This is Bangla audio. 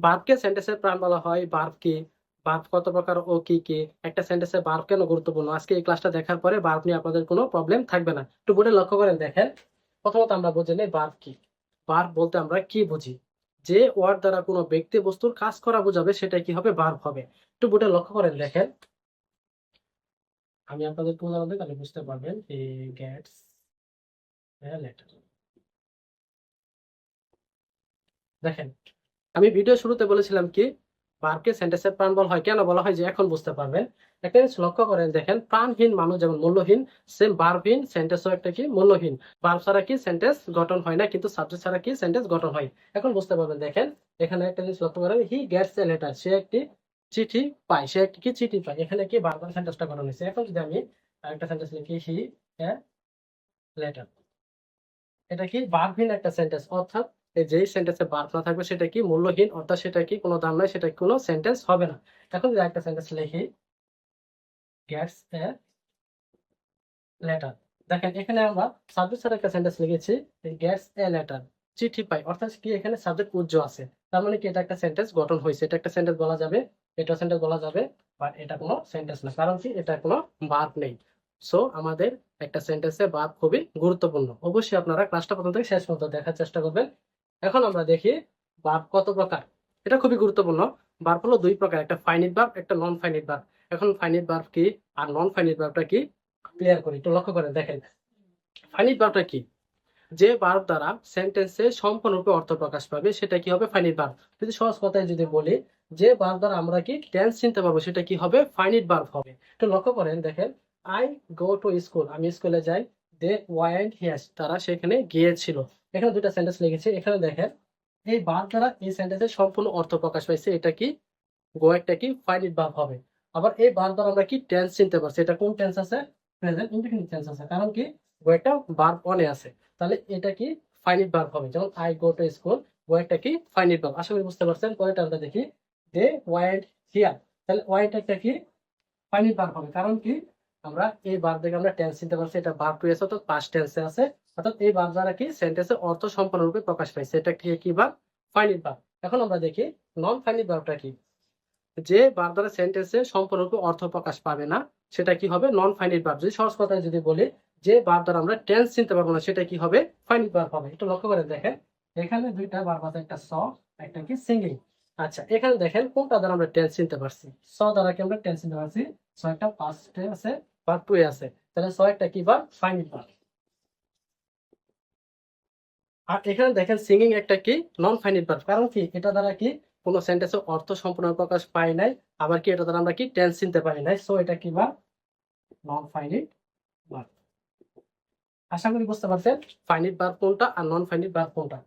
ভার্বকে সেন্টেন্সের প্রাণ বলা হয়। ভার্ব কি, ভার্ব কত প্রকার ও কি কি, একটা সেন্টেন্সে ভার্ব কেন গুরুত্বপূর্ণ, আজকে এই ক্লাসটা দেখার পরে ভার্ব নিয়ে আপনাদের কোনো প্রবলেম থাকবে না। একটু বোর্ডে লক্ষ্য করেন দেখেন। প্রথমত আমরা বুঝে নেই ভার্ব কি। ভার্ব বলতে আমরা কি বুঝি? যে ওয়ার্ড দ্বারা কোনো ব্যক্তি বস্তুর কাজ করা বোঝাবে সেটা কি হবে? ভার্ব হবে। একটু বোর্ডে লক্ষ্য করেন দেখেন। আমি আপনাদেরকে উদাহরণ দিই তাহলে বুঝতে পারবেন। He gets a letter. দেখেন, আমি ভিডিও শুরুতে বলেছিলাম কি ভার্বকে সেন্টেন্সের প্রাণ বলা হয়। কেন বলা হয় যে এখন বুঝতে পারবেন। একটা জিনিস লক্ষ্য করেন দেখেন, প্রাণহীন মানুষ যেমন মূল্যহীন, সেম ভার্বহীন সেন্টেন্সও একটা কি মূল্যহীন। ভার্ব ছাড়া কি সেন্টেন্স গঠন হয় না, কিন্তু সাবজেক্ট ছাড়া কি সেন্টেন্স গঠন হয়। এখন বুঝতে পারবেন দেখেন, এখানে একটা জিনিস লক্ষ্য করেন, হি গেটস এ লেটার, সে একটি চিঠি পায়, সে একটি কি চিঠি পায়। এখানে কি ভার্ব সেন্টেন্সটা গঠন হয়েছে। এখন যদি আমি আরেকটা সেন্টেন্স লিখি, হি এ লেটার, এটা কি ভার্বহীন একটা সেন্টেন্স, অর্থাৎ এই যেই সেন্টেন্সে ভার্ব না থাকবে সেটা কি মূল্যহীন, অর্থাৎ সেটা কি কোনো দাম নাই, সেটা কোনো সেন্টেন্স হবে না। এখন যদি একটা সেন্টেন্স লিখি, গেটস এ লেটার, দেখেন এখানে আমরা সাবজেক্ট ছাড়া একটা সেন্টেন্স লিখেছি, গেটস এ লেটার, চিঠি পাই, অর্থাৎ কি এখানে সাবজেক্ট উজ্জ আছে। তার মানে কি এটা একটা সেন্টেন্স গঠন হয়েছে, এটা একটা সেন্টেন্স বলা যাবে, এটা সেন্টেন্স বলা যাবে, বাট এটা কোনো সেন্টেন্স না, কারণ কি এটা কোনো ভার্ব নেই। সো আমাদের একটা সেন্টেন্সে ভার্ব খুবই গুরুত্বপূর্ণ। অবশ্যই আপনারা ক্লাসটা প্রথম থেকে শেষ পর্যন্ত দেখার চেষ্টা করবেন। এখন আমরা দেখি ভার্ব কত প্রকার। এটা খুবই গুরুত্বপূর্ণ। ভার্ব হলো দুই প্রকার, একটা ফাইনিট ভার্ব, একটা নন ফাইনিট ভার্ব। এখন ফাইনিট ভার্ব কি আর নন ফাইনিট ভার্বটা কি ক্লিয়ার করি, একটু লক্ষ্য করেন দেখেন। ফাইনিট ভার্বটা কি? যে ভার্ব দ্বারা সেন্টেন্সে সম্পূর্ণরূপে অর্থ প্রকাশ পাবে সেটা কি হবে? Finite verb. যদি সহজ কথায় যদি বলি, যে ভার্ব দ্বারা আমরা কি টেন্স চিনতে পারবো সেটা কি হবে? ফাইনিট ভার্ব হবে। একটু লক্ষ্য করেন দেখেন, আই গো টু স্কুল, আমি স্কুলে যাই। দে ওয়েন্ট হিয়ার, তারা সেখানে গিয়েছিল। এখানে দুটা সেন্টেন্স লিখেছি। এখানে দেখেন এই ভার্ব দ্বারা এই সেন্টেন্সের সম্পূর্ণ অর্থ প্রকাশ পাইছে, এটা কি গো একটা কি ফাইনিট ভার্ব হবে। আবার এই ভার্ব দ্বারা আমরা কি টেন্স চিনতে পারছি, এটা কোন টেন্স আছে? প্রেজেন্ট ইনডিফিনিট টেন্স আছে, কারণ কি গো একটা ভার্ব অনে আছে। তাহলে এটা কি ফাইনিট ভার্ব হবে। যেমন আই গো টু স্কুল, গো একটা কি ফাইনিট ভার্ব। আশা করি বুঝতে পারছেন। পরেরটা আমরা দেখি, দে ওয়েন্ট হিয়ার, তাহলে ওয়েন্ট একটা কি ফাইনিট ভার্ব হবে। কারণ কি আমরা এই ভার্ব থেকে আমরা টেন্স চিনতে পারছি, এটা ভার্ব টু এস অর্থাৎ পাস্ট টেন্সে আছে, অর্থাৎ এই ভার্ব দ্বারা কি সেন্টেন্সের অর্থ সম্পূর্ণরূপে প্রকাশ পাইছে, এটা কি ভার্ব? Finite verb. এখন আমরা দেখি নন ফাইনিট ভার্বটা কি। যে ভার্ব দ্বারা সেন্টেন্সে সম্পূর্ণরূপে অর্থ প্রকাশ পাবে না সেটা কি হবে? নন ফাইনিট ভার্ব। যদি সহজ কথায় যদি বলি, যে ভার্ব দ্বারা আমরা টেন্স চিনতে পারবো না সেটা কি হবে? ফাইনিট ভার্ব হবে। একটু লক্ষ্য করে দেখেন, এখানে দুইটা ভার্ব আছে, একটা স, একটা কি সিঙ্গিং। আচ্ছা, এখানে দেখেন কোনটা দ্বারা আমরা টেন্স চিনতে পারছি। স দ্বারা কি আমরা টেন্স চিনতে পারছি? স একটা পাস্টে আছে, ভার্ব টু এ আছে, তাহলে স একটা কি ভার্ব? Finite verb. আর এখানে দেখেন সিঙ্গিং একটা কি নন ফাইনিট ভার্ব। কারণ কি এটা দ্বারা কি কোন সেন্টেন্সের অর্থ সম্পূর্ণ প্রকাশ পায় নাই, আবার কি এটা দ্বারা আমরা কি টেন্স চিনতে পারি নাই। সো এটা কি ভার্ব? Non finite verb. আশা করি বুঝতে পারছেন ফাইনিট ভার্ব কোনটা আর নন ফাইনিট ভার্ব কোনটা।